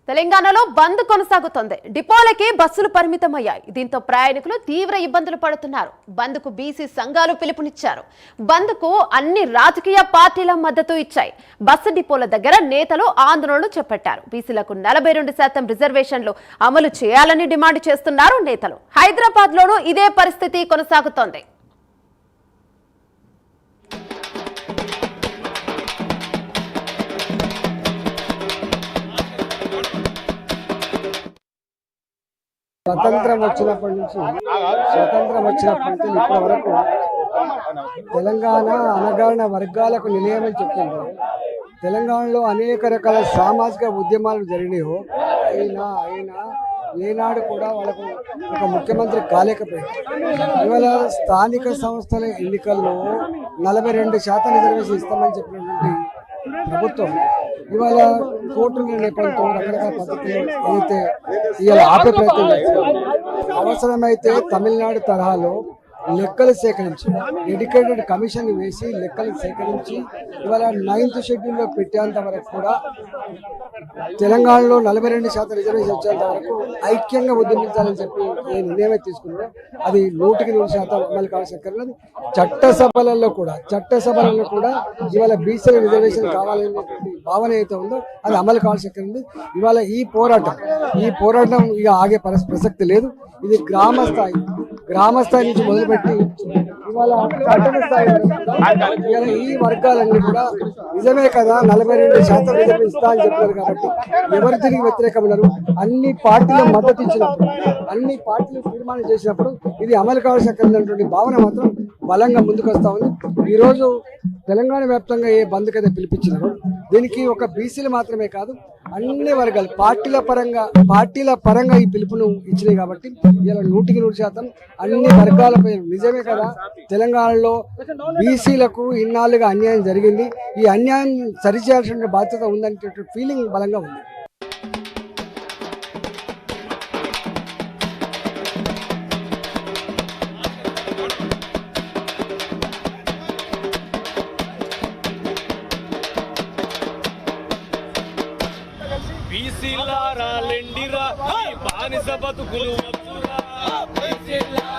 తెలంగాణలో బంద్ కొనసాగుతోంది. డిపోలకి బస్సులు పరిమితమయ్యాయి. దీంతో ప్రయాణికులు తీవ్ర ఇబ్బందులు పడుతున్నారు. బంద్కు బీసీ సంఘాలు పిలుపునిచ్చారు. బంద్కు అన్ని రాజకీయ పార్టీల మద్దతు ఇచ్చాయి. బస్సు డిపోల దగ్గర నేతలు ఆందోళనలు చేపట్టారు. బీసీలకు 42% రిజర్వేషన్లు అమలు చేయాలని డిమాండ్ చేస్తున్నారు నేతలు. హైదరాబాద్ లోనూ ఇదే పరిస్థితి కొనసాగుతోంది. స్వతంత్రం వచ్చినప్పటి నుంచి ఇప్పటి వరకు తెలంగాణ అణగారిన వర్గాలకు నిలయమని చెప్తుంటారు. తెలంగాణలో అనేక రకాల సామాజిక ఉద్యమాలు జరిగినాయో అయినా ఏనాడు కూడా వాళ్ళకు ఒక ముఖ్యమంత్రి కాలేకపోయారు. ఇవాళ స్థానిక సంస్థల ఎన్నికల్లో 42% రిజర్వేషన్ ఇస్తామని చెప్పినటువంటి ప్రభుత్వం ఇవాళ కోర్టుల నేపథ్యంతో రకరకాల పద్ధతులు ఏదైతే ఇవాళ ఆపే ప్రయత్నం చేస్తున్నారు. అవసరమైతే తమిళనాడు తరహాలో లెక్కలు సేకరించి డెడికేటెడ్ కమిషన్ వేసి లెక్కలు సేకరించి ఇవాళ 9th షెడ్యూల్లో పెట్టేంత వరకు కూడా తెలంగాణలో 42% రిజర్వేషన్ వచ్చేంత వరకు ఐక్యంగా ఉద్యమించాలని చెప్పి ఏ నిర్ణయం తీసుకున్నారో అది 100% అమలు కావాల్సి చట్టసభలలో కూడా ఇవాళ బీసీ రిజర్వేషన్ కావాలనేటువంటి భావన అయితే ఉందో అది అమలు కావాల్సి ఉంది. ఇవాళ ఈ పోరాటం ఇక ఆగే ప్రసక్తి లేదు. ఇది గ్రామ స్థాయి నుంచి మొదలుపెట్టి ఇవాళ పట్టణ స్థాయి ఇవాళ ఈ వర్గాలన్నీ కూడా నిజమే కదా 42% రిజర్వేషన్ ఇస్తా అని చెప్పారు కాబట్టి ఎవరు తిరిగి వ్యతిరేకమన్నారు. అన్ని పార్టీలు మద్దతు ఇచ్చినప్పుడు అన్ని పార్టీలు తీర్మానం చేసినప్పుడు ఇది అమలు కావాల్సినటువంటి భావన మాత్రం బలంగా ముందుకు వస్తా ఉంది. ఈరోజు తెలంగాణ వ్యాప్తంగా ఏ బంద్కు అయితే పిలిపించినారో దీనికి ఒక బీసీలు మాత్రమే కాదు అన్ని వర్గాలు పార్టీల పరంగా ఈ పిలుపును ఇచ్చినాయి కాబట్టి ఇలా 100% అన్ని వర్గాలపై నిజమే కదా తెలంగాణలో బీసీలకు ఇన్నాళ్ళుగా అన్యాయం జరిగింది. ఈ అన్యాయం సరిచేయాల్సిన బాధ్యత ఉందనే ఫీలింగ్ బలంగా ఉంది. బీసీలారా లెండిరా బానిస బతుకులు